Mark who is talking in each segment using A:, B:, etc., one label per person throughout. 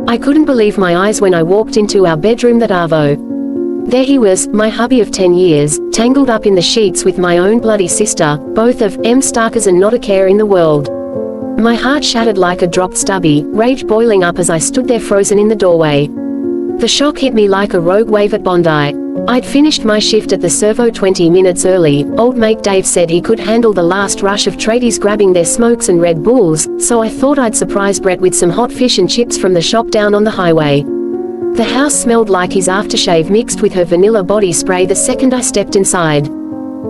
A: I couldn't believe my eyes when I walked into our bedroom. That arvo. There he was, my hubby of 10 years, tangled up in the sheets with my own bloody sister, both of M starkers and not a care in the world. My heart shattered like a dropped stubby, rage boiling up as I stood there frozen in the doorway. The shock hit me like a rogue wave at Bondi. I'd finished my shift at the servo 20 minutes early. Old mate Dave said he could handle the last rush of tradies grabbing their smokes and Red Bulls, so I thought I'd surprise Brett with some hot fish and chips from the shop down on the highway. The house smelled like his aftershave mixed with her vanilla body spray the second I stepped inside.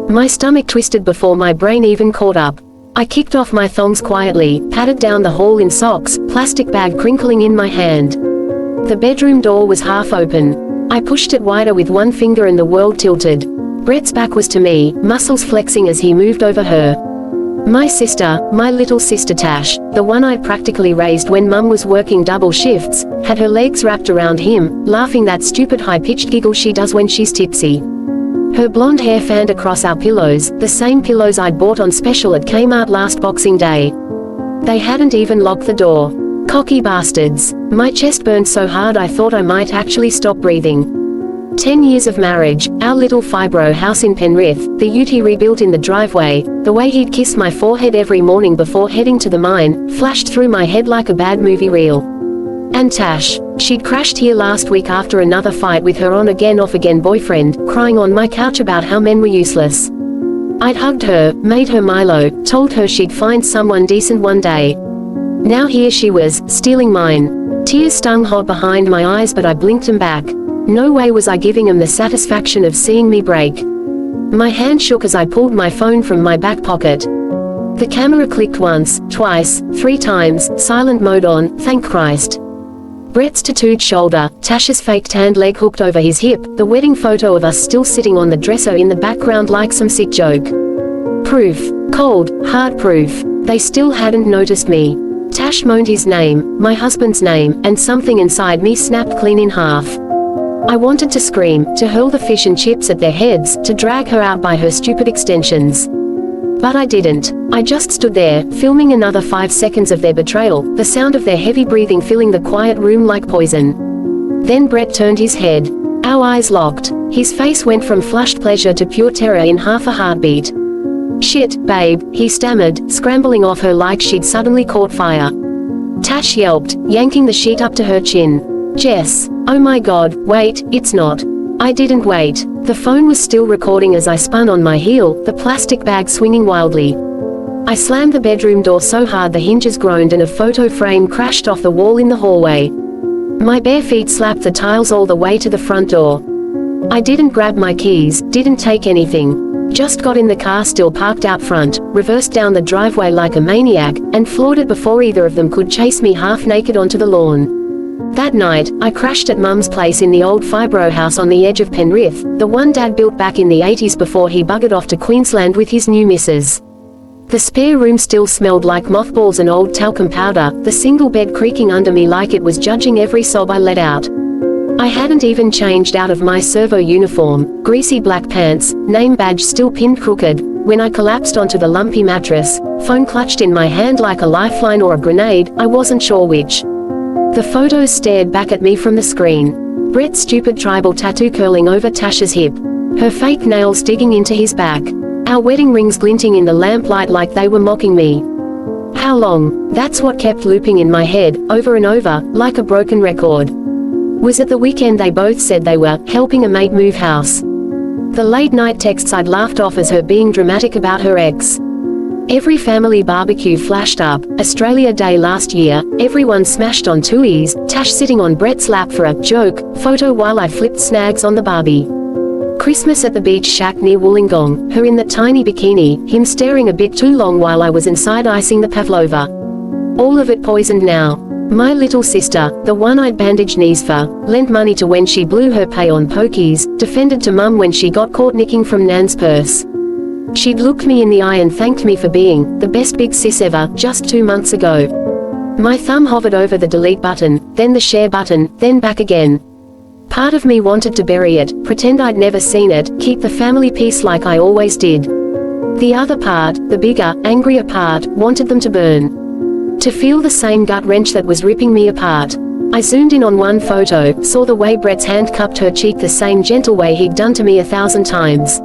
A: My stomach twisted before my brain even caught up. I kicked off my thongs quietly, padded down the hall in socks, plastic bag crinkling in my hand. The bedroom door was half open. I pushed it wider with one finger and the world tilted. Brett's back was to me, muscles flexing as he moved over her. My sister, my little sister Tash, the one I'd practically raised when Mum was working double shifts, had her legs wrapped around him, laughing that stupid high-pitched giggle she does when she's tipsy. Her blonde hair fanned across our pillows, the same pillows I'd bought on special at Kmart last Boxing Day. They hadn't even locked the door. Cocky bastards. My chest burned so hard I thought I might actually stop breathing. 10 years of marriage, our little fibro house in Penrith, the ute he rebuilt in the driveway, the way he'd kiss my forehead every morning before heading to the mine, flashed through my head like a bad movie reel. And Tash. She'd crashed here last week after another fight with her on-again off-again boyfriend, crying on my couch about how men were useless. I'd hugged her, made her Milo, told her she'd find someone decent one day. Now here she was, stealing mine. Tears stung hot behind my eyes but I blinked them back. No way was I giving him the satisfaction of seeing me break. My hand shook as I pulled my phone from my back pocket. The camera clicked once, twice, 3 times, silent mode on, thank Christ. Brett's tattooed shoulder, Tash's fake tanned leg hooked over his hip, the wedding photo of us still sitting on the dresser in the background like some sick joke. Proof. Cold, hard proof. They still hadn't noticed me. Tash moaned his name, my husband's name, and something inside me snapped clean in half. I wanted to scream, to hurl the fish and chips at their heads, to drag her out by her stupid extensions. But I didn't. I just stood there, filming another 5 seconds of their betrayal, the sound of their heavy breathing filling the quiet room like poison. Then Brett turned his head. Our eyes locked. His face went from flushed pleasure to pure terror in half a heartbeat. Shit, babe, he stammered, scrambling off her like she'd suddenly caught fire. Tash yelped, yanking the sheet up to her chin. Jess. Oh my god, wait, it's not. I didn't wait. The phone was still recording as I spun on my heel, the plastic bag swinging wildly. I slammed the bedroom door so hard the hinges groaned and a photo frame crashed off the wall in the hallway. My bare feet slapped the tiles all the way to the front door. I didn't grab my keys, didn't take anything. Just got in the car still parked out front, reversed down the driveway like a maniac, and floored it before either of them could chase me half naked onto the lawn. That night, I crashed at Mum's place in the old fibro house on the edge of Penrith, the one Dad built back in the 80s before he buggered off to Queensland with his new missus. The spare room still smelled like mothballs and old talcum powder, the single bed creaking under me like it was judging every sob I let out. I hadn't even changed out of my servo uniform, greasy black pants, name badge still pinned crooked, when I collapsed onto the lumpy mattress, phone clutched in my hand like a lifeline or a grenade, I wasn't sure which. The photos stared back at me from the screen. Brett's stupid tribal tattoo curling over Tash's hip. Her fake nails digging into his back. Our wedding rings glinting in the lamplight like they were mocking me. How long? That's what kept looping in my head, over and over, like a broken record. Was it the weekend they both said they were helping a mate move house? The late night texts I'd laughed off as her being dramatic about her ex. Every family barbecue flashed up, Australia Day last year, everyone smashed on Tui's, Tash sitting on Brett's lap for a joke photo while I flipped snags on the Barbie. Christmas at the beach shack near Wollongong, her in that tiny bikini, him staring a bit too long while I was inside icing the pavlova. All of it poisoned now. My little sister, the one I'd bandaged knees for, lent money to when she blew her pay on pokies, defended to Mum when she got caught nicking from Nan's purse. She'd looked me in the eye and thanked me for being the best big sis ever, just 2 months ago. My thumb hovered over the delete button, then the share button, then back again. Part of me wanted to bury it, pretend I'd never seen it, keep the family peace like I always did. The other part, the bigger, angrier part, wanted them to burn. To feel the same gut wrench that was ripping me apart. I zoomed in on one photo, saw the way Brett's hand cupped her cheek the same gentle way he'd done to me 1,000 times.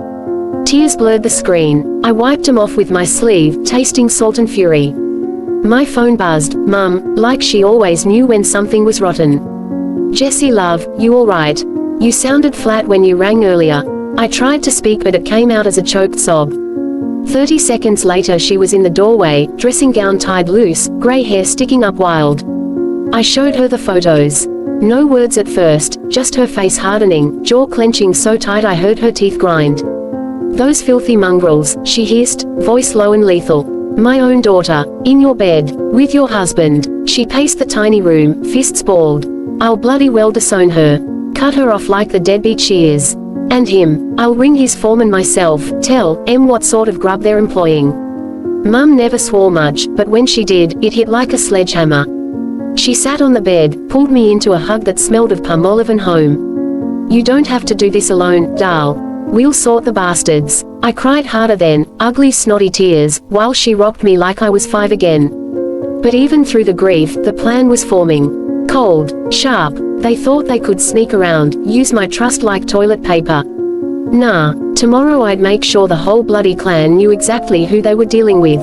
A: Tears blurred the screen. I wiped them off with my sleeve, tasting salt and fury. My phone buzzed. Mum, like she always knew when something was rotten. Jessie love, you alright? You sounded flat when you rang earlier. I tried to speak but it came out as a choked sob. 30 seconds later she was in the doorway, dressing gown tied loose, grey hair sticking up wild. I showed her the photos. No words at first, just her face hardening, jaw clenching so tight I heard her teeth grind. Those filthy mongrels, she hissed, voice low and lethal. My own daughter, in your bed, with your husband. She paced the tiny room, fists balled. I'll bloody well disown her. Cut her off like the deadbeat she is. And him, I'll ring his foreman myself, tell him what sort of grub they're employing. Mum never swore much, but when she did, it hit like a sledgehammer. She sat on the bed, pulled me into a hug that smelled of palmolive and home. You don't have to do this alone, Dal. We'll sort the bastards. I cried harder then, ugly snotty tears, while she rocked me like I was 5 again. But even through the grief, the plan was forming. Cold, sharp, they thought they could sneak around, use my trust like toilet paper. Nah, tomorrow I'd make sure the whole bloody clan knew exactly who they were dealing with.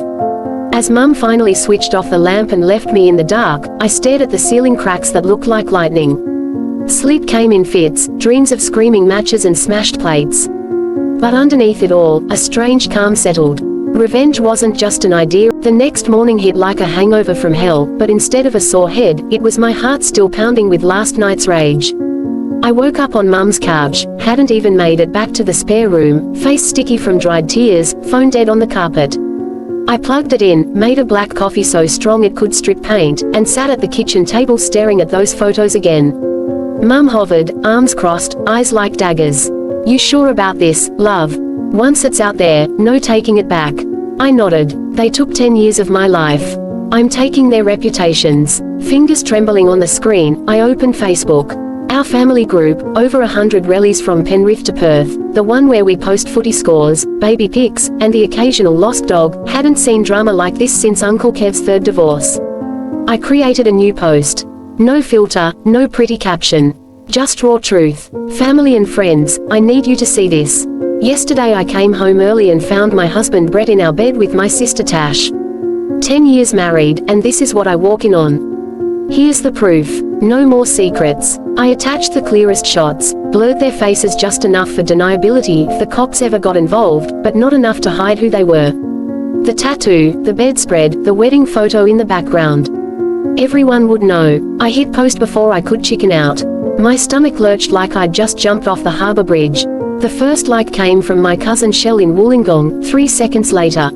A: As Mum finally switched off the lamp and left me in the dark, I stared at the ceiling cracks that looked like lightning. Sleep came in fits, dreams of screaming matches and smashed plates. But underneath it all, a strange calm settled. Revenge wasn't just an idea. The next morning hit like a hangover from hell, but instead of a sore head, it was my heart still pounding with last night's rage. I woke up on Mum's couch, hadn't even made it back to the spare room, face sticky from dried tears, phone dead on the carpet. I plugged it in, made a black coffee so strong it could strip paint, and sat at the kitchen table staring at those photos again. Mum hovered, arms crossed, eyes like daggers. You sure about this, love? Once it's out there, no taking it back. I nodded. They took 10 years of my life. I'm taking their reputations. Fingers trembling on the screen, I opened Facebook. Our family group, over 100 rallies from Penrith to Perth, the one where we post footy scores, baby pics, and the occasional lost dog, hadn't seen drama like this since Uncle Kev's 3rd divorce. I created a new post. No filter, no pretty caption. Just raw truth. Family and friends, I need you to see this. Yesterday I came home early and found my husband Brett in our bed with my sister Tash. 10 years married, and this is what I walk in on. Here's the proof. No more secrets. I attached the clearest shots, blurred their faces just enough for deniability if the cops ever got involved, but not enough to hide who they were. The tattoo, the bedspread, the wedding photo in the background. Everyone would know. I hit post before I could chicken out. My stomach lurched like I'd just jumped off the harbour bridge. The first like came from my cousin Shell in Wollongong, 3 seconds later.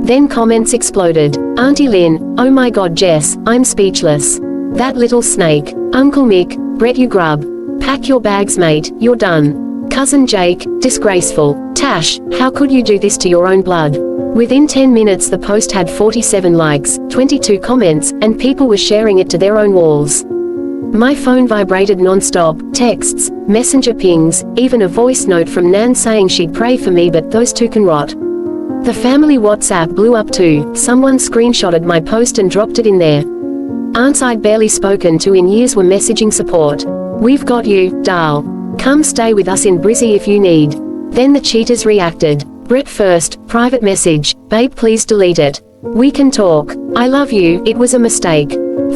A: Then comments exploded. Auntie Lynn, oh my god Jess, I'm speechless. That little snake. Uncle Mick, Brett you grub. Pack your bags mate, you're done. Cousin Jake, disgraceful. Tash, how could you do this to your own blood? Within 10 minutes the post had 47 likes, 22 comments, and people were sharing it to their own walls. My phone vibrated non-stop, texts, messenger pings, even a voice note from Nan saying she'd pray for me but those two can rot. The family WhatsApp blew up too. Someone screenshotted my post and dropped it in there. Aunts I'd barely spoken to in years were messaging support. We've got you, Dal. Come stay with us in Brizzy if you need. Then the cheaters reacted. Brett first, private message, babe please delete it. We can talk. I love you, it was a mistake.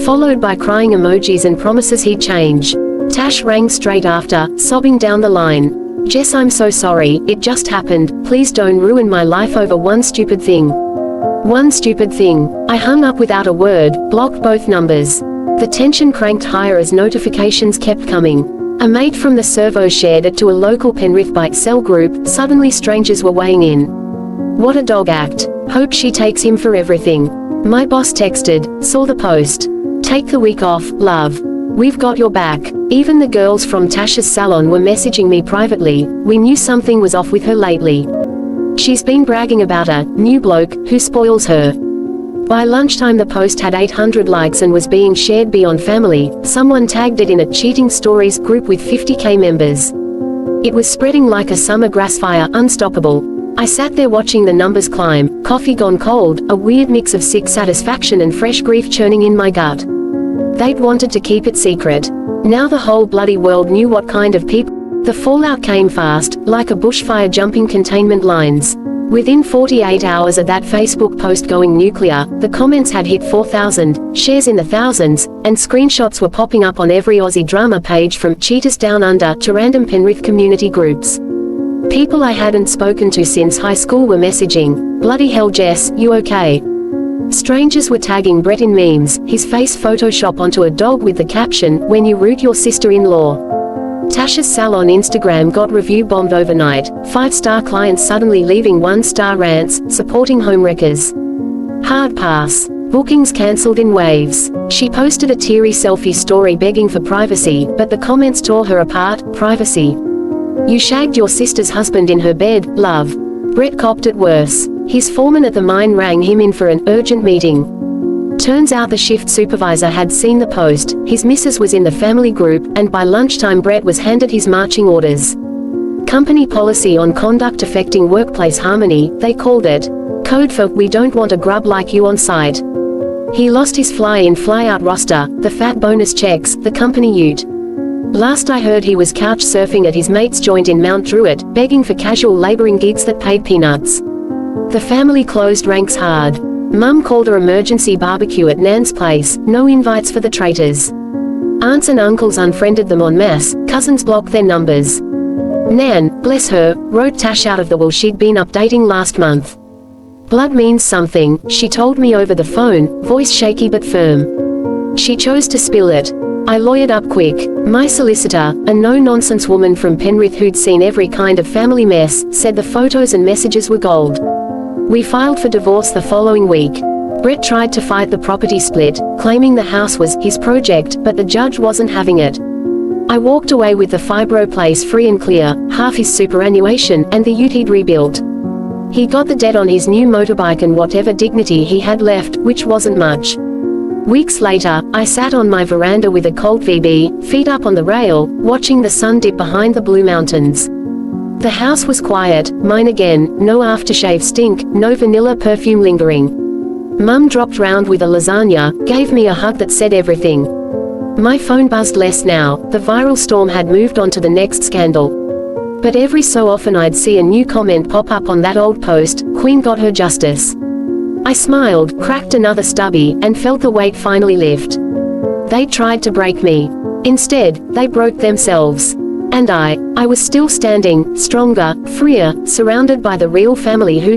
A: Followed by crying emojis and promises he'd change. Tash rang straight after, sobbing down the line. Jess I'm so sorry, it just happened, please don't ruin my life over one stupid thing. One stupid thing. I hung up without a word, blocked both numbers. The tension cranked higher as notifications kept coming. A mate from the servo shared it to a local Penrith bike cell group. Suddenly strangers were weighing in. What a dog act. Hope she takes him for everything. My boss texted, saw the post. Take the week off, love. We've got your back. Even the girls from Tash's salon were messaging me privately. We knew something was off with her lately. She's been bragging about a new bloke who spoils her. By lunchtime the post had 800 likes and was being shared beyond family. Someone tagged it in a cheating stories group with 50k members. It was spreading like a summer grass fire, unstoppable. I sat there watching the numbers climb, coffee gone cold, a weird mix of sick satisfaction and fresh grief churning in my gut. They'd wanted to keep it secret. Now the whole bloody world knew what kind of people. The fallout came fast, like a bushfire jumping containment lines. Within 48 hours of that Facebook post going nuclear, the comments had hit 4,000, shares in the thousands, and screenshots were popping up on every Aussie drama page from Cheetahs Down Under to random Penrith community groups. People I hadn't spoken to since high school were messaging, "Bloody hell Jess, you okay?" Strangers were tagging Brett in memes, his face Photoshop onto a dog with the caption, "When you root your sister-in-law." Tash's salon Instagram got review bombed overnight, 5-star clients suddenly leaving 1-star rants, supporting homewreckers. Hard pass. Bookings cancelled in waves. She posted a teary selfie story begging for privacy, but the comments tore her apart. Privacy. You shagged your sister's husband in her bed, love. Brett copped it worse. His foreman at the mine rang him in for an urgent meeting. Turns out the shift supervisor had seen the post, his missus was in the family group, and by lunchtime Brett was handed his marching orders. Company policy on conduct affecting workplace harmony, they called it. Code for, we don't want a grub like you on site. He lost his fly-in fly-out roster, the fat bonus checks, the company ute. Last I heard he was couch surfing at his mate's joint in Mount Druitt, begging for casual labouring gigs that paid peanuts. The family closed ranks hard. Mum called her emergency barbecue at Nan's place, no invites for the traitors. Aunts and uncles unfriended them en masse, cousins blocked their numbers. Nan, bless her, wrote Tash out of the will she'd been updating last month. Blood means something, she told me over the phone, voice shaky but firm. She chose to spill it. I lawyered up quick. My solicitor, a no-nonsense woman from Penrith who'd seen every kind of family mess, said the photos and messages were gold. We filed for divorce the following week. Brett tried to fight the property split, claiming the house was his project, but the judge wasn't having it. I walked away with the fibro place free and clear, half his superannuation, and the ute he'd rebuilt. He got the debt on his new motorbike and whatever dignity he had left, which wasn't much. Weeks later, I sat on my veranda with a cold VB, feet up on the rail, watching the sun dip behind the Blue Mountains. The house was quiet, mine again, no aftershave stink, no vanilla perfume lingering. Mum dropped round with a lasagna, gave me a hug that said everything. My phone buzzed less now, the viral storm had moved on to the next scandal. But every so often I'd see a new comment pop up on that old post, Queen got her justice. I smiled, cracked another stubby, and felt the weight finally lift. They tried to break me. Instead, they broke themselves. And I was still standing, stronger, freer, surrounded by the real family who'd